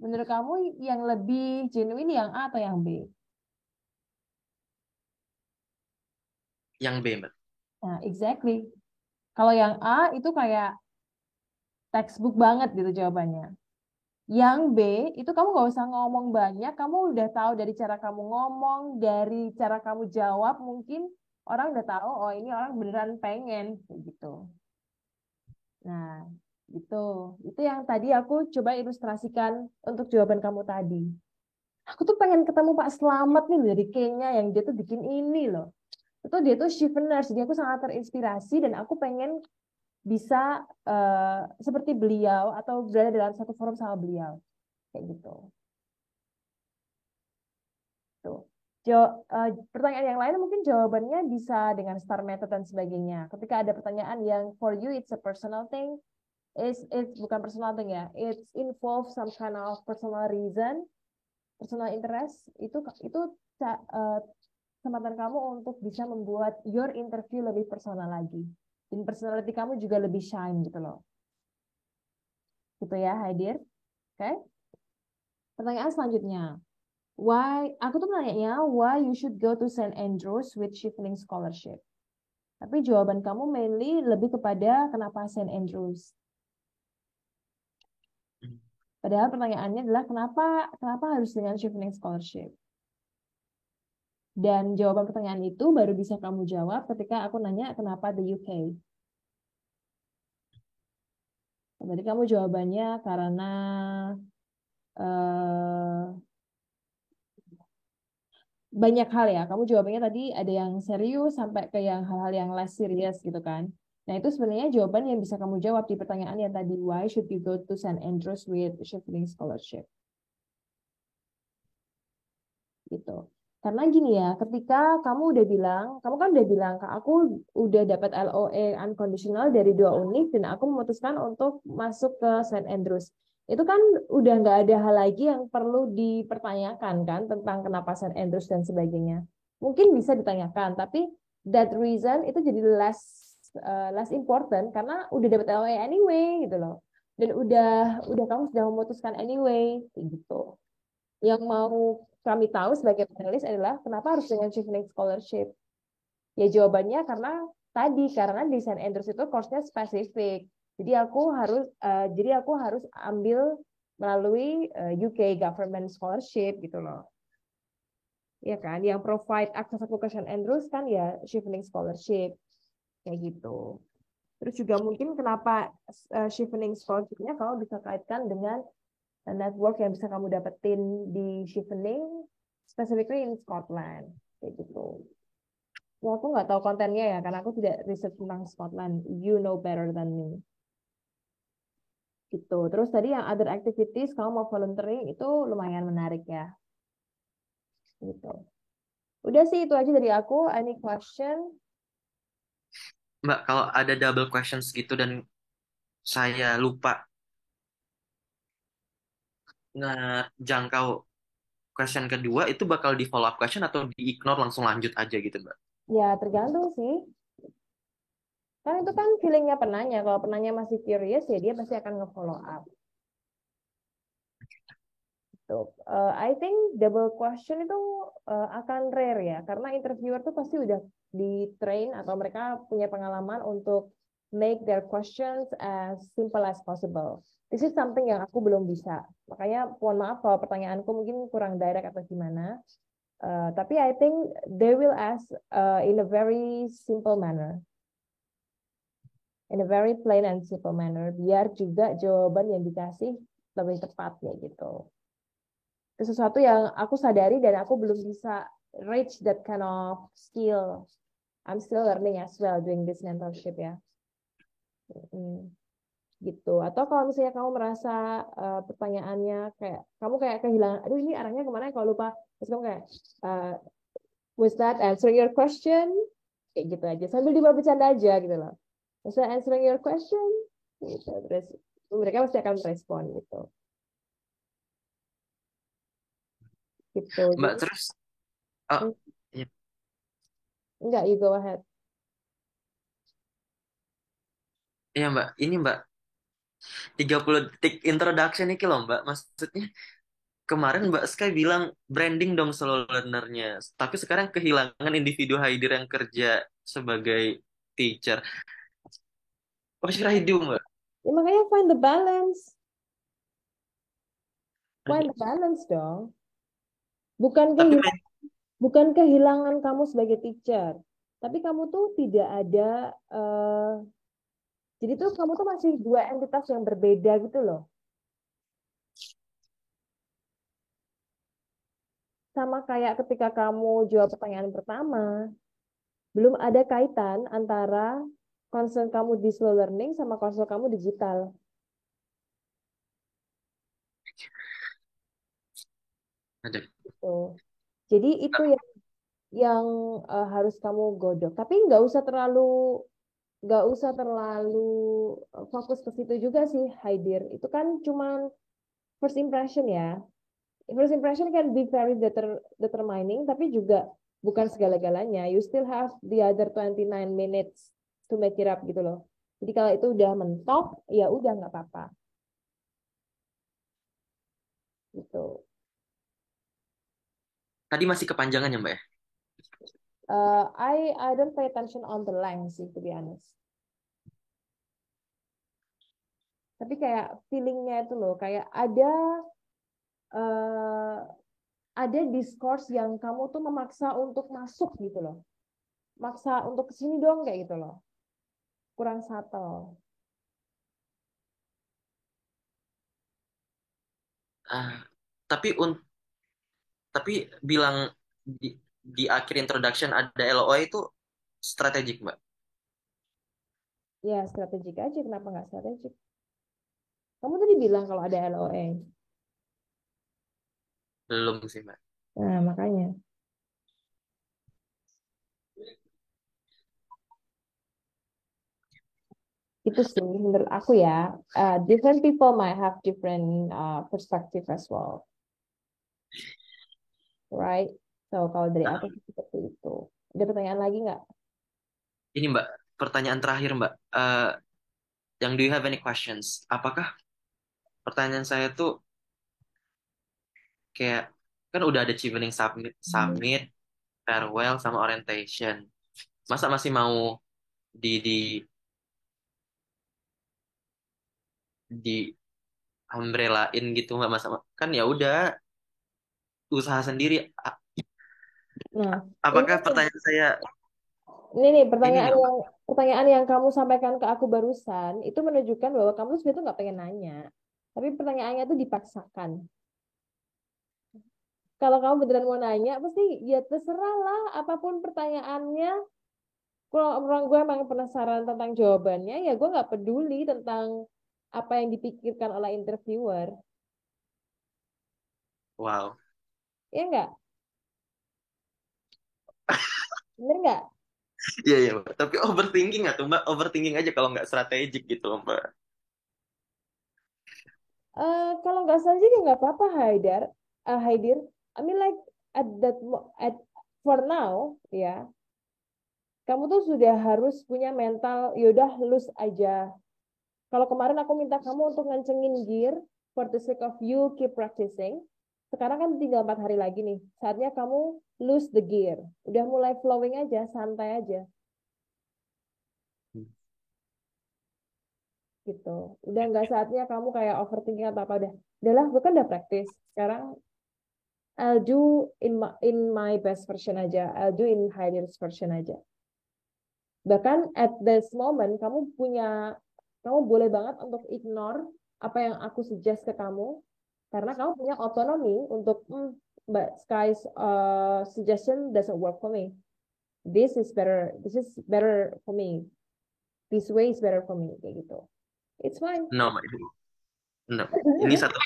Menurut kamu yang lebih genuine yang A atau yang B? Yang B, Mbak. Nah, exactly. Kalau yang A itu kayak textbook banget gitu jawabannya. Yang B itu kamu nggak usah ngomong banyak, kamu udah tahu dari cara kamu ngomong, dari cara kamu jawab, mungkin orang udah tahu, oh ini orang beneran pengen kayak gitu. Nah, gitu. Itu yang tadi aku coba ilustrasikan untuk jawaban kamu tadi. Aku tuh pengen ketemu Pak Slamet nih dari Kenya yang dia tuh bikin ini loh. Itu dia tuh Chiffoners, jadi aku sangat terinspirasi dan aku pengen bisa seperti beliau atau berada dalam satu forum sama beliau kayak gitu. Tuh. Pertanyaan yang lain mungkin jawabannya bisa dengan STAR method dan sebagainya. Ketika ada pertanyaan yang for you it's a personal thing, it's bukan personal thing ya, it involves some kind of personal reason, personal interest, itu kesempatan kamu untuk bisa membuat your interview lebih personal lagi. Dan personality kamu juga lebih shine gitu loh. Gitu ya, Haidir. Oke. Okay? Pertanyaan selanjutnya. Aku tuh nanya why you should go to St. Andrews with Chevening Scholarship. Tapi jawaban kamu mainly lebih kepada kenapa St. Andrews. Padahal pertanyaannya adalah kenapa harus dengan Chevening Scholarship. Dan jawaban pertanyaan itu baru bisa kamu jawab ketika aku nanya kenapa the UK. Tadi kamu jawabannya karena banyak hal ya. Kamu jawabannya tadi ada yang serius sampai ke yang hal-hal yang less serious gitu kan. Nah itu sebenarnya jawaban yang bisa kamu jawab di pertanyaan yang tadi, why should you go to St. Andrews with Chevening Scholarship? Gitu. Karena gini ya, ketika kamu kan udah bilang, aku udah dapat LOA unconditional dari 2 univ dan aku memutuskan untuk masuk ke St. Andrews. Itu kan udah nggak ada hal lagi yang perlu dipertanyakan kan tentang kenapa St. Andrews dan sebagainya. Mungkin bisa ditanyakan, tapi that reason itu jadi less important karena udah dapat LOA anyway gitu loh. Dan udah kamu sudah memutuskan anyway gitu. Yang mau kami tahu sebagai panelis adalah kenapa harus dengan Chevening Scholarship? Ya jawabannya karena di St. Andrews itu course-nya spesifik. Jadi aku harus ambil melalui UK Government Scholarship gitu loh. Ya kan, yang provide access aku ke St. Andrews kan ya Chevening Scholarship kayak gitu. Terus juga mungkin kenapa Chevening Scholarship-nya kalau bisa kaitkan dengan network yang bisa kamu dapetin di Chevening, specifically in Scotland, kayak gitu. Ya, aku nggak tahu kontennya ya, karena aku tidak riset tentang Scotland. You know better than me. Gitu. Terus tadi yang other activities, kamu mau volunteering, itu lumayan menarik ya. Gitu. Udah sih, itu aja dari aku. Any question? Mbak, kalau ada double questions gitu dan saya lupa ngejangkau question kedua, itu bakal di follow up question atau di ignore langsung lanjut aja gitu, Mbak? Ya, tergantung sih. Kan itu kan feelingnya penanya. Kalau penanya masih curious, ya dia pasti akan nge-follow up. I think double question itu akan rare ya, karena interviewer tuh pasti udah di train atau mereka punya pengalaman untuk make their questions as simple as possible. This is something yang aku belum bisa. Makanya mohon maaf kalau pertanyaanku mungkin kurang direct atau gimana. Tapi I think they will ask in a very simple manner. in a very plain and simple manner, biar juga jawaban yang dikasih lebih tepat ya gitu. Itu sesuatu yang aku sadari dan aku belum bisa reach that kind of skill. I'm still learning as well doing this mentorship ya. Gitu. Atau kalau misalnya kamu merasa pertanyaannya kamu kayak kehilangan, aduh ini arahnya kemana ya, kalau lupa, terus kamu kayak was that answering your question, kayak gitu aja sambil dibawa bercanda aja gitu loh, was that answering your question gitu, terus mereka pasti akan respon gitu. Mbak, Jadi, terus oh, ya. enggak, you go ahead. Iya Mbak, ini Mbak 30 detik introduction ini loh Mbak. Maksudnya kemarin Mbak Sky bilang branding dong solo learnernya. Tapi sekarang kehilangan individu Haidir yang kerja sebagai teacher. What should I do Mbak? Ya makanya find the balance dong, bukan Tapi kehilangan bukan kehilangan kamu sebagai teacher, tapi kamu tuh tidak ada jadi tuh kamu tuh masih dua entitas yang berbeda gitu loh. Sama kayak ketika kamu jawab pertanyaan pertama, belum ada kaitan antara concern kamu di slow learning sama concern kamu digital. aduh. Gitu. Jadi itu yang harus kamu godok. Tapi nggak usah terlalu fokus ke situ juga sih, Haidir. Itu kan cuman first impression ya. First impression can be very determining, tapi juga bukan segala-galanya. You still have the other 29 minutes to make it up gitu loh. Jadi kalau itu udah mentok, ya udah nggak apa-apa. Gitu. Tadi masih kepanjangan ya Mbak ya? I don't pay attention on the length sih, to be honest. Tapi kayak feelingnya itu loh, kayak uh, ada discourse yang kamu tuh memaksa untuk masuk gitu loh. Maksa untuk kesini dong kayak gitu loh. Kurang subtle. Ah, tapi tapi bilang di, di akhir introduction ada LOI itu strategik Mbak. Ya strategik aja, kenapa nggak strategik? Kamu tadi bilang kalau ada LOA. Belum sih Mbak. Nah, makanya. Itu sih menurut aku ya. Different people might have different perspective as well. Right? So, kalau dari aku sih seperti itu. Ada pertanyaan lagi nggak? Ini Mbak, pertanyaan terakhir Mbak. Yang do you have any questions? Apakah pertanyaan saya tuh kayak kan udah ada Chevening Summit, farewell sama orientation. Masa masih mau di di umbrella-in gitu nggak masa kan ya udah usaha sendiri. Nah, ini Apakah pertanyaan saya nih ini nggak Mbak? pertanyaan yang kamu sampaikan ke aku barusan itu menunjukkan bahwa kamu sebenarnya nggak pengen nanya, tapi pertanyaannya itu dipaksakan. Kalau kamu beneran mau nanya, pasti ya terserah lah apapun pertanyaannya. Kalau orang gue emang penasaran tentang jawabannya, ya gue nggak peduli tentang apa yang dipikirkan oleh interviewer. Wow. Ya nggak? Bener nggak? Iya iya Mbak. Tapi overthinking nggak tuh Mbak? Overthinking aja kalau nggak strategik gitu loh, Mbak. Kalau nggak saja ya nggak apa-apa, Haidir. I mean like at for now, ya, kamu tuh sudah harus punya mental, yaudah lose aja. Kalau kemarin aku minta kamu untuk ngencengin gear for the sake of you keep practicing. Sekarang kan tinggal 4 hari lagi nih. Saatnya kamu lose the gear. Udah mulai flowing aja, santai aja. Gitu. Udah nggak saatnya kamu kayak overthinking atau apa. Udahlah, gue kan udah practice. Sekarang I'll do in my best version aja. I'll do in Haidir's version aja. Bahkan at this moment kamu boleh banget untuk ignore apa yang aku suggest ke kamu karena kamu punya otonomi untuk Mbak Sky's suggestion doesn't work for me. This is better for me. This way is better for me kayak gitu. It's fine. No, no. Ini satu.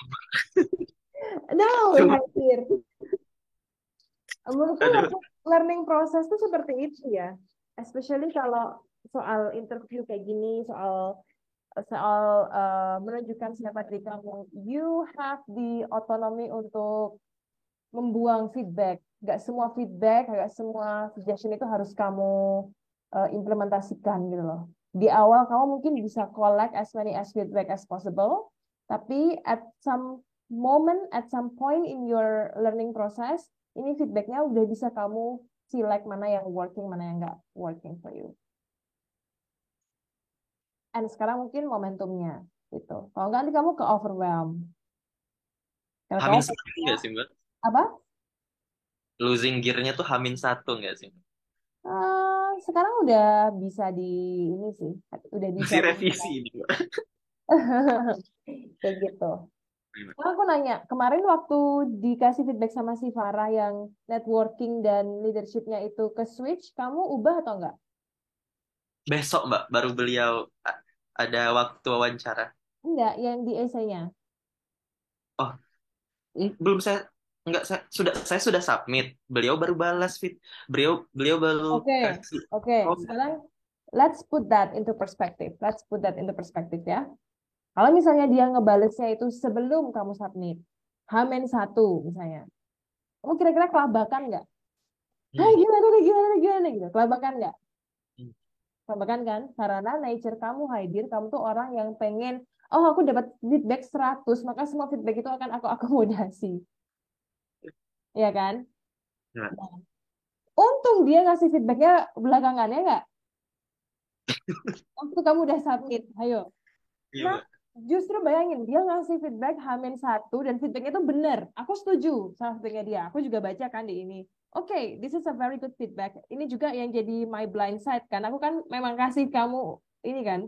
No, Cuma, hadir. Menurutku aduh. learning process itu seperti itu ya. Especially kalau soal interview kayak gini, soal menunjukkan siapa diri kamu. You have the autonomy untuk membuang feedback. Gak semua feedback, gak semua suggestion itu harus kamu implementasikan gitu loh. Di awal kamu mungkin bisa collect as many as feedback as possible, tapi at some moment, at some point in your learning process, ini feedbacknya udah bisa kamu select mana yang working, mana yang nggak working for you. And sekarang mungkin momentumnya gitu. Kalau nggak nanti kamu ke overwhelm. Kalau kamu Hamin satu nggak sih, Mbak? apa? Losing gear-nya tuh Hamin satu nggak sih? Sekarang udah bisa di ini sih, udah bisa Masih di revisi ini, Mbak. kayak gitu. Nah, aku nanya, kemarin waktu dikasih feedback sama si Farah yang networking dan leadership-nya itu ke switch, kamu ubah atau enggak? Besok, Mbak, baru beliau ada waktu wawancara. Enggak, yang di essay-nya. Oh, belum enggak saya sudah submit. Beliau baru balas fit. Beliau baru Oke, kasih. oke. Oh, Sekarang let's put that into perspective. Let's put that into perspective ya. Kalau misalnya dia ngebalesnya itu sebelum kamu submit, Hamin satu misalnya. Kamu kira-kira kelabakan nggak? Hai, hmm, gimana gitu. Kelabakan nggak? hmm, Kelabakan kan? Karena nature kamu, Haidir, kamu tuh orang yang pengen, oh aku dapat feedback 100, maka semua feedback itu akan aku akomodasi. Ya kan? ya. Nah, untung dia ngasih feedbacknya belakangannya nggak? Waktu kamu udah submit, ayo. Iya, Nah, Mbak. justru bayangin, dia ngasih feedback Hamin satu dan feedbacknya itu benar. Aku setuju sama feedbacknya dia. Aku juga baca kan di ini. Oke, this is a very good feedback. Ini juga yang jadi my blind side kan. Aku kan memang kasih kamu ini kan,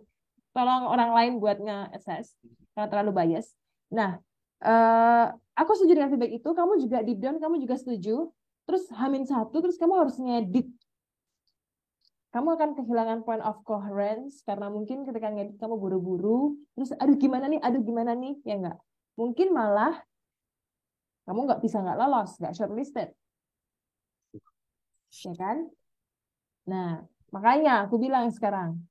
tolong orang lain buat nge-assess karena terlalu bias. Nah, eh, aku setuju dengan feedback itu. Kamu juga deep down, kamu juga setuju. Terus Hamin satu, terus kamu harus ngedit, kamu akan kehilangan point of coherence karena mungkin ketika ngedit kamu buru-buru, terus aduh gimana nih, ya enggak. Mungkin malah kamu nggak lolos, nggak shortlisted, ya kan? Nah, makanya aku bilang sekarang,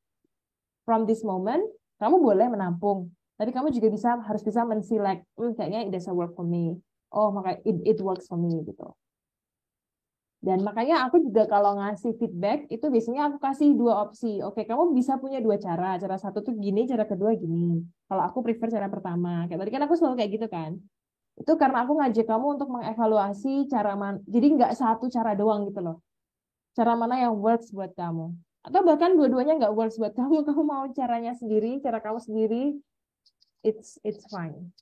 from this moment, kamu boleh menampung, tapi kamu juga harus bisa menselect, kayaknya it doesn't work for me. Oh, makanya it works for me gitu. Dan makanya aku juga kalau ngasih feedback itu biasanya aku kasih dua opsi. Oke, kamu bisa punya dua cara. Cara satu tuh gini, cara kedua gini. Kalau aku prefer cara pertama. Kayak tadi kan aku selalu kayak gitu kan. Itu karena aku ngajak kamu untuk mengevaluasi cara mana. Jadi nggak satu cara doang gitu loh. Cara mana yang works buat kamu. Atau bahkan dua-duanya nggak works buat kamu. Kamu mau caranya sendiri, cara kamu sendiri, it's fine.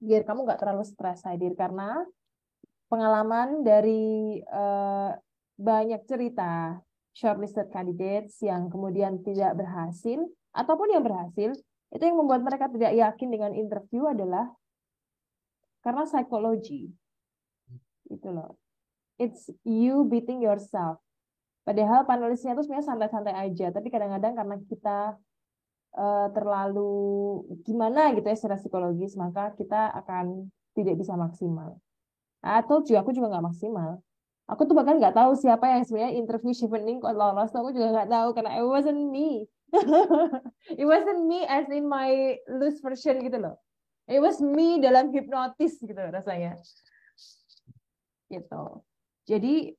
Biar kamu nggak terlalu stres, Hadir. Karena pengalaman dari banyak cerita shortlisted candidates yang kemudian tidak berhasil ataupun yang berhasil, itu yang membuat mereka tidak yakin dengan interview adalah karena psikologi. Itu loh. It's you beating yourself. Padahal panelisnya itu sebenarnya santai-santai aja, tapi kadang-kadang karena kita terlalu gimana gitu ya secara psikologis, maka kita akan tidak bisa maksimal. Atau aku juga nggak maksimal. Aku tuh bahkan nggak tahu siapa yang sebenarnya interview Chevening kok lolos. Tuh aku juga nggak tahu karena it wasn't me. It wasn't me as in my loose version gitu loh. It was me dalam hipnotis gitu rasanya. Gitu. Jadi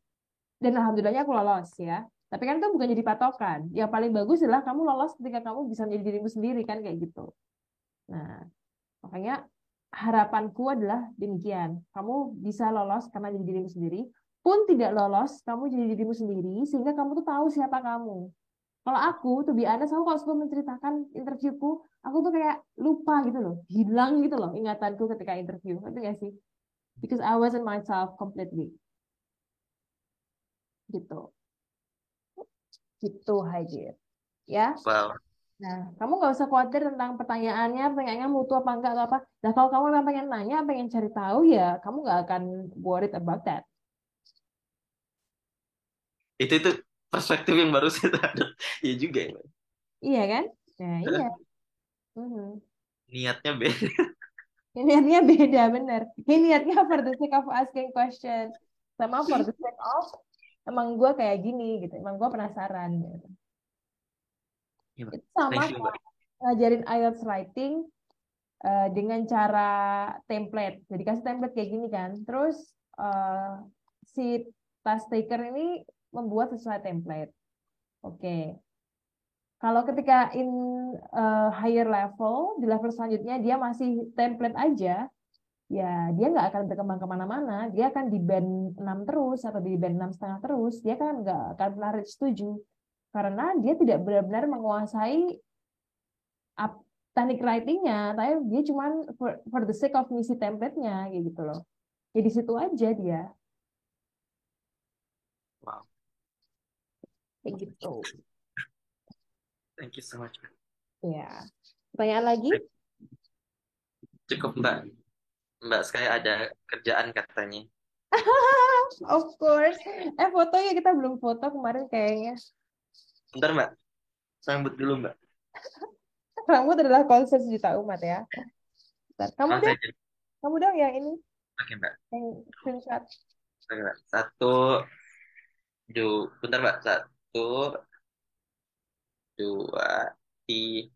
dan alhamdulillahnya aku lolos ya. Tapi kan itu bukan jadi patokan. Yang paling bagus adalah kamu lolos ketika kamu bisa menjadi dirimu sendiri kan kayak gitu. Nah, makanya harapanku adalah demikian. Kamu bisa lolos karena jadi dirimu sendiri. Pun tidak lolos, kamu jadi dirimu sendiri sehingga kamu tuh tahu siapa kamu. Kalau aku, tuh be honest, aku kalau sebelum menceritakan interviewku, aku tuh kayak lupa gitu loh, hilang gitu loh ingatanku ketika interview. Ngerti gak sih? Because I wasn't myself completely. Gitu. Gitu, Haidir. Ya. Wow. Nah, kamu nggak usah khawatir tentang pertanyaannya mutu apa enggak atau apa. Nah, kalau kamu memang pengen nanya, pengen cari tahu ya, kamu nggak akan worried about that. Itu perspektif yang baru saya tahu. Iya juga ya, Mbak. Iya kan? Nah, iya. Mhm. Niatnya beda. Niatnya beda, bener. Ini niatnya for the sake of asking question. Sama for the sake of, emang gue kayak gini gitu. Emang gue penasaran gitu. Iya, Mbak. Itu sama Thank you, Mbak. kayak ngajarin IELTS writing dengan cara template. Jadi kasih template kayak gini kan. Terus si task taker ini membuat sesuai template. Oke. Kalau ketika higher level, di level selanjutnya dia masih template aja, ya dia nggak akan berkembang kemana-mana. Dia akan di band 6 terus atau di band 6,5 terus. Dia kan nggak akan pernah reach 7. Karena dia tidak benar-benar menguasai teknik writingnya, tapi dia cuma for the sake of ngisi template-nya, kayak gitu loh. Ya di situ aja dia, Wow. kayak gitu. Thank you so much, Mbak. Ya. Pertanyaan lagi? Cukup, Mbak. Mbak Sky ada kerjaan katanya. Of course. Foto ya, kita belum foto kemarin kayaknya. Bentar, Mbak. Sambut dulu, Mbak. Rambut adalah konsen sejuta umat ya. Bentar. Oh, saya jadi. Kamu dong yang ini, Oke, Mbak. yang screenshot. Oke, Mbak. Bentar, Mbak. Satu, dua, tiga.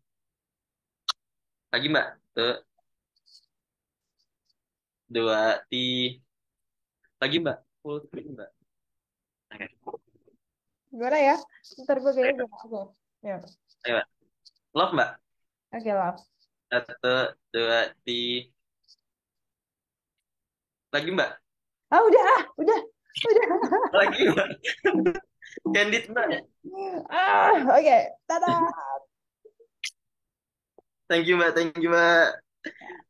Lagi, Mbak. Satu, dua, tiga. Lagi, Mbak. Full screen, Mbak. Oke. Gimana ya? Ntar gue kayaknya Ayo, gue oke. Ya. ayo, Mbak. Love, Mbak. Oke, love. Satu, dua, tiga. Lagi, Mbak. Udah. Lagi, Mbak. Candid, Mbak. Oke. Dadah. Thank you, Mbak. Thank you, Mbak.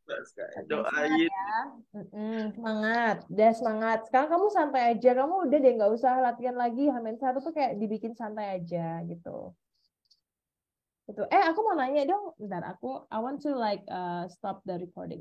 Mbak Sky, Oke, semangat doain. ya. Semangat. Udah semangat. Sekarang kamu santai aja. Kamu udah deh nggak usah latihan lagi. Hamin satu tuh kayak dibikin santai aja gitu. Gitu. Aku mau nanya dong. Bentar, I want to like stop the recording.